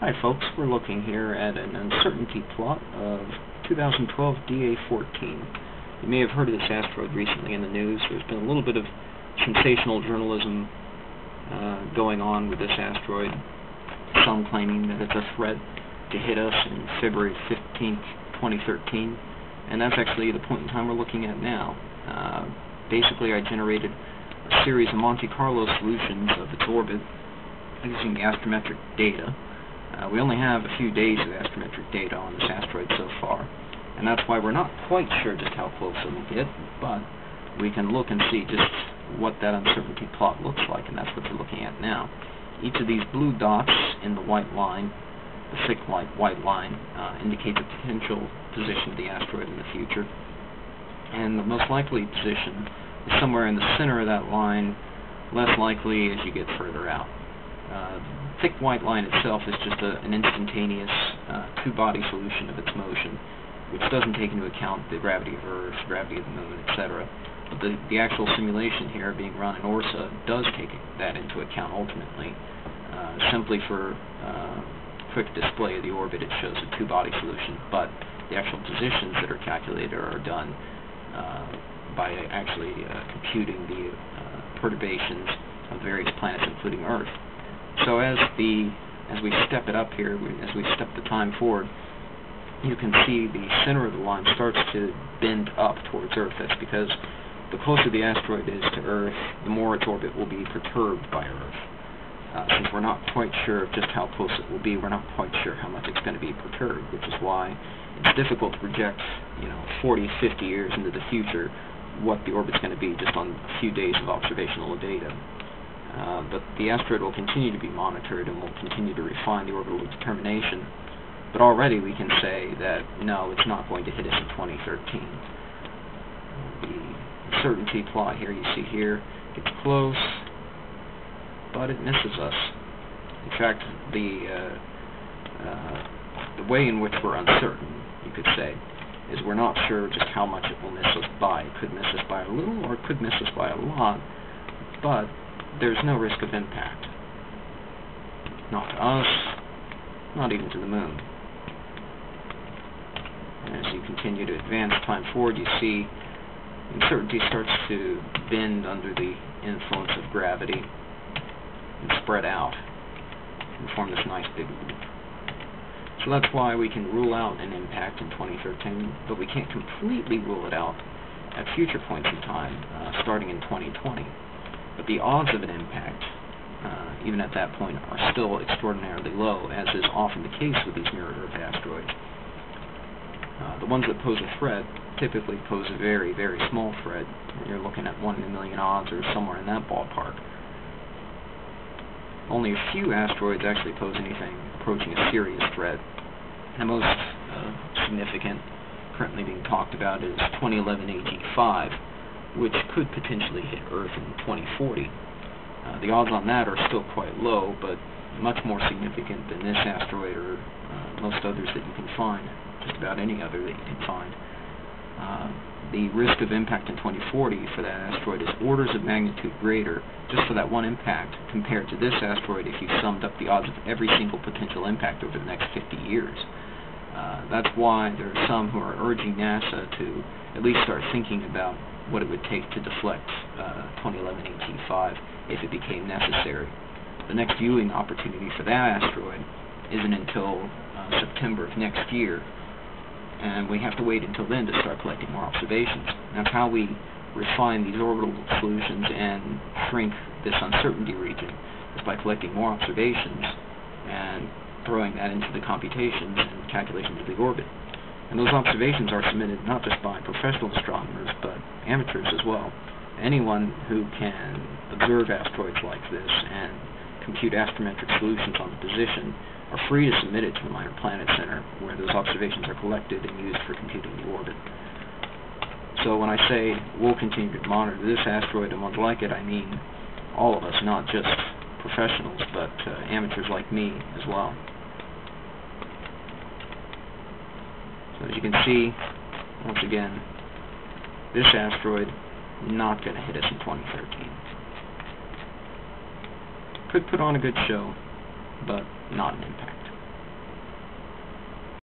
Hi folks, we're looking here at an uncertainty plot of 2012 DA14. You may have heard of this asteroid recently in the news. There's been a little bit of sensational journalism going on with this asteroid, some claiming that it's a threat to hit us in February 15th, 2013, and that's actually the point in time we're looking at now. Basically, I generated a series of Monte Carlo solutions of its orbit using the astrometric data. We only have a few days of astrometric data on this asteroid so far, and that's why we're not quite sure just how close it'll get, but we can look and see just what that uncertainty plot looks like, and that's what we're looking at now. Each of these blue dots in the white line, the thick white line, indicates a potential position of the asteroid in the future, and the most likely position is somewhere in the center of that line, less likely as you get further out. Thick white line itself is just an instantaneous two-body solution of its motion, which doesn't take into account the gravity of Earth, gravity of the Moon, etc. But the actual simulation here being run in ORSA does take that into account ultimately. Simply for quick display of the orbit, it shows a two-body solution, but the actual positions that are calculated are done by actually computing the perturbations of various planets, including Earth. So as we step it up here, as we step the time forward, you can see the center of the line starts to bend up towards Earth. That's because the closer the asteroid is to Earth, the more its orbit will be perturbed by Earth. Since we're not quite sure just how close it will be, we're not quite sure how much it's going to be perturbed, which is why it's difficult to project, 40, 50 years into the future what the orbit's going to be just on a few days of observational data. But the asteroid will continue to be monitored and will continue to refine the orbital determination. But already we can say that no, it's not going to hit us in 2013. The uncertainty plot here, you see here, gets close, but it misses us. In fact, the way in which we're uncertain, you could say, is we're not sure just how much it will miss us by. It could miss us by a little, or it could miss us by a lot, but there's no risk of impact. Not to us, not even to the Moon. And as you continue to advance time forward, you see uncertainty starts to bend under the influence of gravity and spread out and form this nice big loop. So that's why we can rule out an impact in 2013, but we can't completely rule it out at future points in time, starting in 2020. But the odds of an impact, even at that point, are still extraordinarily low, as is often the case with these near-Earth asteroids. The ones that pose a threat typically pose a very, very small threat. You're looking at 1 in a million odds or somewhere in that ballpark. Only a few asteroids actually pose anything approaching a serious threat. The most significant currently being talked about is 2011 AG5, which could potentially hit Earth in 2040. The odds on that are still quite low, but much more significant than this asteroid or most others that you can find, just about any other that you can find. The risk of impact in 2040 for that asteroid is orders of magnitude greater, just for that one impact, compared to this asteroid if you summed up the odds of every single potential impact over the next 50 years. That's why there are some who are urging NASA to at least start thinking about what it would take to deflect 2011 AG5 if it became necessary. The next viewing opportunity for that asteroid isn't until September of next year, and we have to wait until then to start collecting more observations. That's how we refine these orbital solutions and shrink this uncertainty region, is by collecting more observations and throwing that into the computations and calculations of the orbit. And those observations are submitted not just by professional astronomers, but amateurs as well. Anyone who can observe asteroids like this and compute astrometric solutions on the position are free to submit it to the Minor Planet Center, where those observations are collected and used for computing the orbit. So when I say we'll continue to monitor this asteroid and ones like it, I mean all of us, not just professionals, but amateurs like me as well. So as you can see, once again, this asteroid not going to hit us in 2013. Could put on a good show, but not an impact.